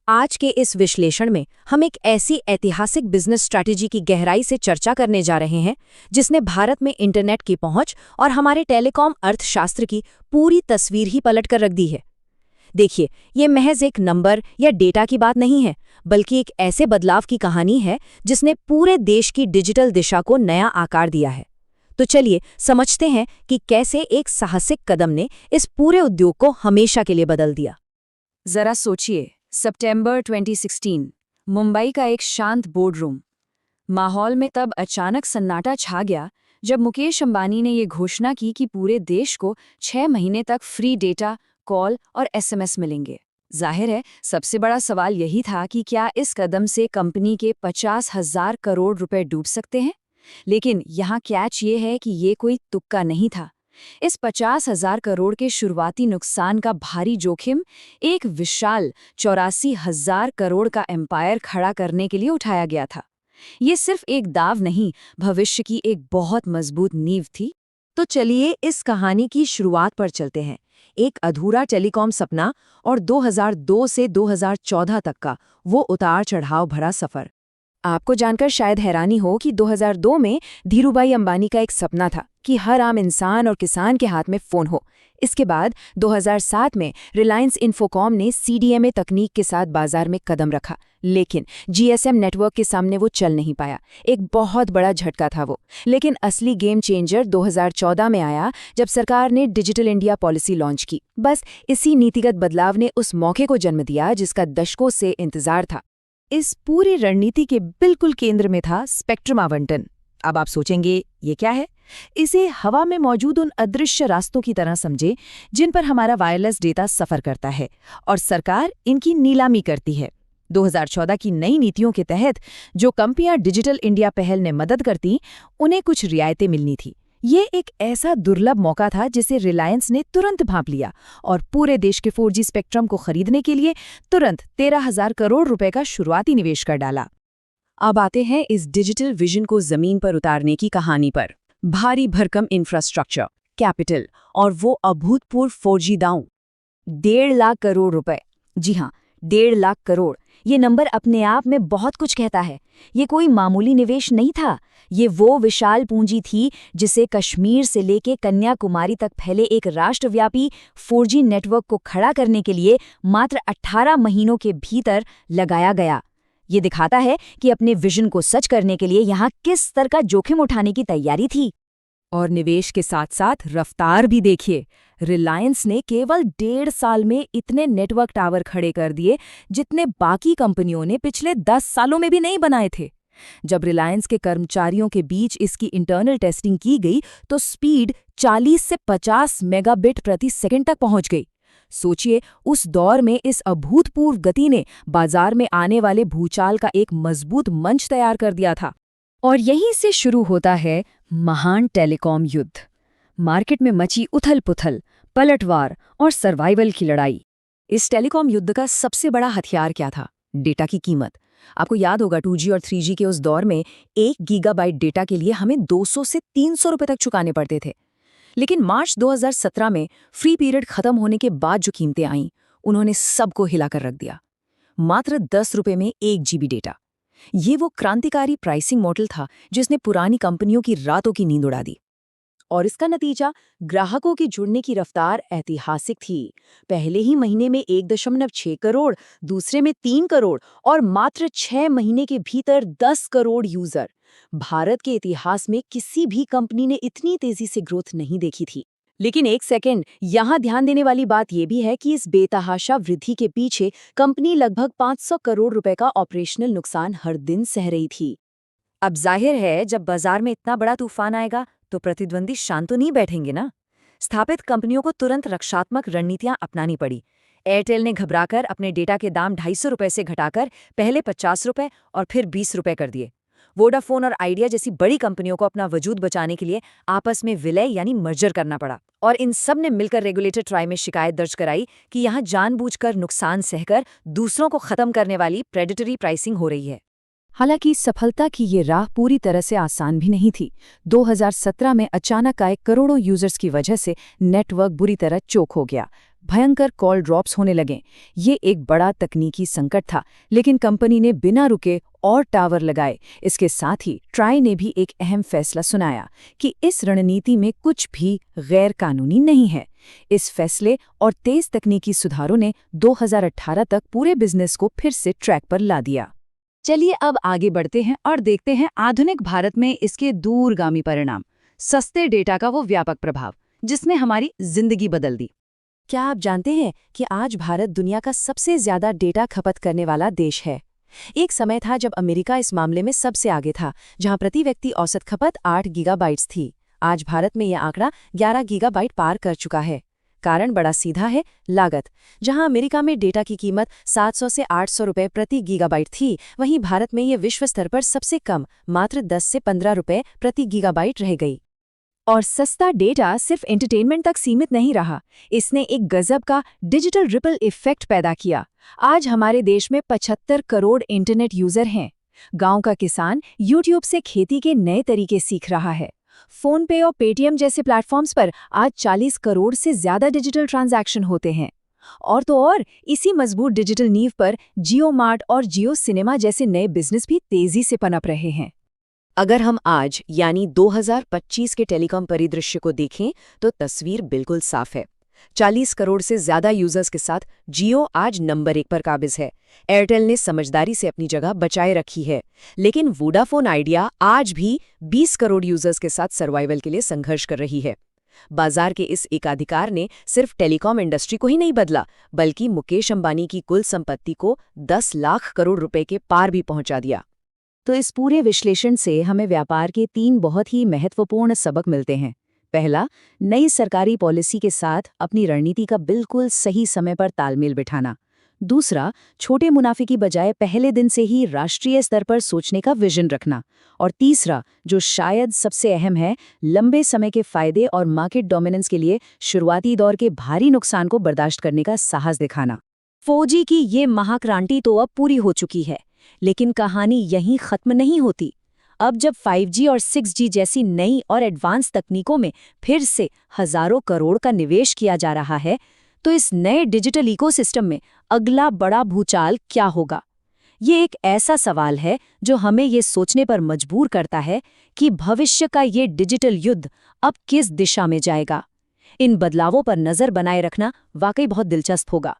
आज के इस विश्लेषण में हम एक ऐसी ऐतिहासिक बिजनेस स्ट्रैटेजी की गहराई से चर्चा करने जा रहे हैं जिसने भारत में इंटरनेट की पहुंच और हमारे टेलीकॉम अर्थशास्त्र की पूरी तस्वीर ही पलट कर रख दी है। देखिए, ये महज एक नंबर या डेटा की बात नहीं है, बल्कि एक ऐसे बदलाव की कहानी है जिसने पूरे देश की डिजिटल दिशा को नया आकार दिया है। तो चलिए समझते हैं कि कैसे एक साहसिक कदम ने इस पूरे उद्योग को हमेशा के लिए बदल दिया। जरा सोचिए, सितंबर 2016, मुंबई का एक शांत बोर्डरूम। माहौल में तब अचानक सन्नाटा छा गया जब मुकेश अंबानी ने ये घोषणा की कि पूरे देश को 6 महीने तक फ्री डेटा, कॉल और एसएमएस मिलेंगे। जाहिर है, सबसे बड़ा सवाल यही था कि क्या इस कदम से कंपनी के 50,000 करोड़ रुपए डूब सकते हैं। लेकिन यहाँ कैच ये है कि ये कोई तुक्का नहीं था। इस 50,000 करोड़ के शुरुआती नुकसान का भारी जोखिम एक विशाल 84,000 करोड़ का एम्पायर खड़ा करने के लिए उठाया गया था। ये सिर्फ एक दाव नहीं, भविष्य की एक बहुत मजबूत नींव थी। तो चलिए इस कहानी की शुरुआत पर चलते हैं। एक अधूरा टेलीकॉम सपना और 2002 से 2014 तक का वो उतार चढ़ाव भरा सफर। आपको जानकर शायद हैरानी हो कि 2002 में धीरूभाई अंबानी का एक सपना था कि हर आम इंसान और किसान के हाथ में फ़ोन हो। इसके बाद 2007 में रिलायंस इन्फोकॉम ने सीडीएमए तकनीक के साथ बाजार में कदम रखा, लेकिन जीएसएम नेटवर्क के सामने वो चल नहीं पाया। एक बहुत बड़ा झटका था वो। लेकिन असली गेम चेंजर 2014 में आया जब सरकार ने डिजिटल इंडिया पॉलिसी लॉन्च की। बस इसी नीतिगत बदलाव ने उस मौके को जन्म दिया जिसका दशकों से इंतजार था। इस पूरी रणनीति के बिल्कुल केंद्र में था स्पेक्ट्रम आवंटन। अब आप सोचेंगे, ये क्या है? इसे हवा में मौजूद उन अदृश्य रास्तों की तरह समझे जिन पर हमारा वायरलेस डेटा सफर करता है और सरकार इनकी नीलामी करती है। 2014 की नई नीतियों के तहत जो कंपनियां डिजिटल इंडिया पहल ने मदद करती, उन्हें कुछ रियायतें मिलनी थी। ये एक ऐसा दुर्लभ मौका था जिसे रिलायंस ने तुरंत भांप लिया और पूरे देश के 4G स्पेक्ट्रम को खरीदने के लिए तुरंत 13,000 करोड़ रुपए का शुरुआती निवेश कर डाला। अब आते हैं इस डिजिटल विजन को जमीन पर उतारने की कहानी पर। भारी भरकम इंफ्रास्ट्रक्चर, कैपिटल और वो अभूतपूर्व 4G दांव। 1.5 लाख करोड़ रुपए। जी हाँ, 1.5 लाख करोड़। ये नंबर अपने आप में बहुत कुछ कहता है। ये कोई मामूली निवेश नहीं था। ये वो विशाल पूंजी थी जिसे कश्मीर से लेके कन्याकुमारी तक फैले एक राष्ट्रव्यापी 4G नेटवर्क को खड़ा करने के लिए मात्र 18 महीनों के भीतर लगाया गया। ये दिखाता है कि अपने विजन को सच करने के लिए यहाँ किस स्तर का जोखिम उठाने की तैयारी थी। और निवेश के साथ साथ रफ्तार भी देखिए। रिलायंस ने केवल 1.5 साल में इतने नेटवर्क टावर खड़े कर दिए जितने बाकी कंपनियों ने पिछले 10 सालों में भी नहीं बनाए थे। जब रिलायंस के कर्मचारियों के बीच इसकी इंटरनल टेस्टिंग की गई तो स्पीड 40 से 50 मेगाबिट प्रति सेकंड तक पहुंच गई। सोचिए, उस दौर में इस अभूतपूर्व गति ने बाजार में आने वाले भूचाल का एक मजबूत मंच तैयार कर दिया था। और यहीं से शुरू होता है महान टेलीकॉम युद्ध। मार्केट में मची उथल-पुथल, पलटवार और सर्वाइवल की लड़ाई। इस टेलीकॉम युद्ध का सबसे बड़ा हथियार क्या था? डेटा की कीमत। आपको याद होगा 2G और 3G के उस दौर में 1 गीगाबाइट डेटा के लिए हमें 200 से 300 रुपए तक चुकाने पड़ते थे। लेकिन मार्च 2017 में फ्री पीरियड खत्म होने के बाद जो कीमतें आईं, उन्होंने सबको हिलाकर रख दिया। मात्र 10 रुपए में 1 GB डेटा। ये वो क्रांतिकारी प्राइसिंग मॉडल था जिसने पुरानी कंपनियों की रातों की नींद उड़ा दी। और इसका नतीजा, ग्राहकों की जुड़ने की रफ्तार ऐतिहासिक थी। पहले ही महीने में 1.6 करोड़, दूसरे में 3 करोड़ और मात्र 6 महीने के भीतर 10 करोड़ यूजर। भारत के इतिहास में किसी भी कंपनी ने इतनी तेजी से ग्रोथ नहीं देखी थी। लेकिन एक सेकंड, यहाँ ध्यान देने वाली बात यह भी है कि इस बेतहाशा वृद्धि के पीछे कंपनी लगभग 500 करोड़ रुपए का ऑपरेशनल नुकसान हर दिन सह रही थी। अब जाहिर है, जब बाजार में इतना बड़ा तूफान आएगा तो प्रतिद्वंदी शांत तो नहीं बैठेंगे ना। स्थापित कंपनियों को तुरंत रक्षात्मक रणनीतियां अपनानी पड़ी। एयरटेल ने घबराकर अपने डेटा के दाम 250 रुपए से घटाकर पहले 50 रुपए और फिर 20 रुपए कर दिए। वोडाफोन और आइडिया जैसी बड़ी कंपनियों को अपना वजूद बचाने के लिए आपस में विलय यानी मर्जर करना पड़ा। और इन सब ने मिलकर रेगुलेटर ट्राई में शिकायत दर्ज कराई कि यहाँ जानबूझकर नुकसान सहकर दूसरों को खत्म करने वाली प्रेडेटरी प्राइसिंग हो रही है। हालांकि सफलता की ये राह पूरी तरह से आसान भी नहीं थी। 2017 में अचानक आए करोड़ों यूजर्स की वजह से नेटवर्क बुरी तरह चोक हो गया। भयंकर कॉल ड्रॉप्स होने लगे। ये एक बड़ा तकनीकी संकट था, लेकिन कंपनी ने बिना रुके और टावर लगाए। इसके साथ ही ट्राई ने भी एक अहम फैसला सुनाया कि इस रणनीति में कुछ भी गैर कानूनी नहीं है। इस फैसले और तेज तकनीकी सुधारों ने 2018 तक पूरे बिजनेस को फिर से ट्रैक पर ला दिया। चलिए अब आगे बढ़ते हैं और देखते हैं आधुनिक भारत में इसके दूरगामी परिणाम, सस्ते डेटा का वो व्यापक प्रभाव जिसने हमारी जिंदगी बदल दी। क्या आप जानते हैं कि आज भारत दुनिया का सबसे ज्यादा डेटा खपत करने वाला देश है? एक समय था जब अमेरिका इस मामले में सबसे आगे था, जहां प्रति व्यक्ति औसत खपत 8 गीगाबाइट्स थी। आज भारत में यह आंकड़ा 11 गीगाबाइट पार कर चुका है। कारण बड़ा सीधा है, लागत। जहां अमेरिका में डेटा की कीमत 700 से 800 रुपए प्रति गीगाबाइट थी, वहीं भारत में ये विश्व स्तर पर सबसे कम मात्र 10 से 15 रुपए प्रति गीगाबाइट रह गई। और सस्ता डेटा सिर्फ एंटरटेनमेंट तक सीमित नहीं रहा, इसने एक गजब का डिजिटल रिपल इफेक्ट पैदा किया। आज हमारे देश में 75 करोड़ इंटरनेट यूजर हैं। गांव का किसान यूट्यूब से खेती के नए तरीके सीख रहा है। फोन पे और पेटीएम जैसे प्लेटफॉर्म्स पर आज 40 करोड़ से ज्यादा डिजिटल ट्रांजैक्शन होते हैं। और तो और इसी मजबूत डिजिटल नींव पर जियो मार्ट और जियो सिनेमा जैसे नए बिजनेस भी तेजी से पनप रहे हैं। अगर हम आज यानी 2025 के टेलीकॉम परिदृश्य को देखें तो तस्वीर बिल्कुल साफ है। 40 करोड़ से ज्यादा यूजर्स के साथ जियो आज नंबर 1 पर काबिज है। एयरटेल ने समझदारी से अपनी जगह बचाए रखी है, लेकिन वोडाफोन आइडिया आज भी 20 करोड़ यूजर्स के साथ सर्वाइवल के लिए संघर्ष कर रही है। बाजार के इस एकाधिकार ने सिर्फ टेलीकॉम इंडस्ट्री को ही नहीं बदला, बल्कि मुकेश अंबानी की कुल संपत्ति को 10 लाख करोड़ रुपए के पार भी पहुंचा दिया। तो इस पूरे विश्लेषण से हमें व्यापार के 3 बहुत ही महत्वपूर्ण सबक मिलते हैं। पहला, नई सरकारी पॉलिसी के साथ अपनी रणनीति का बिल्कुल सही समय पर तालमेल बिठाना। दूसरा, छोटे मुनाफे की बजाय पहले दिन से ही राष्ट्रीय स्तर पर सोचने का विजन रखना। और तीसरा, जो शायद सबसे अहम है, लंबे समय के फायदे और मार्केट डोमिनेंस के लिए शुरुआती दौर के भारी नुकसान को बर्दाश्त करने का साहस दिखाना। 4G की ये महाक्रांति तो अब पूरी हो चुकी है, लेकिन कहानी यहीं खत्म नहीं होती। अब जब 5G और 6G जैसी नई और एडवांस तकनीकों में फिर से हजारों करोड़ का निवेश किया जा रहा है, तो इस नए डिजिटल इकोसिस्टम में अगला बड़ा भूचाल क्या होगा? ये एक ऐसा सवाल है जो हमें ये सोचने पर मजबूर करता है कि भविष्य का ये डिजिटल युद्ध अब किस दिशा में जाएगा। इन बदलावों पर नजर बनाए रखना वाकई बहुत दिलचस्प होगा।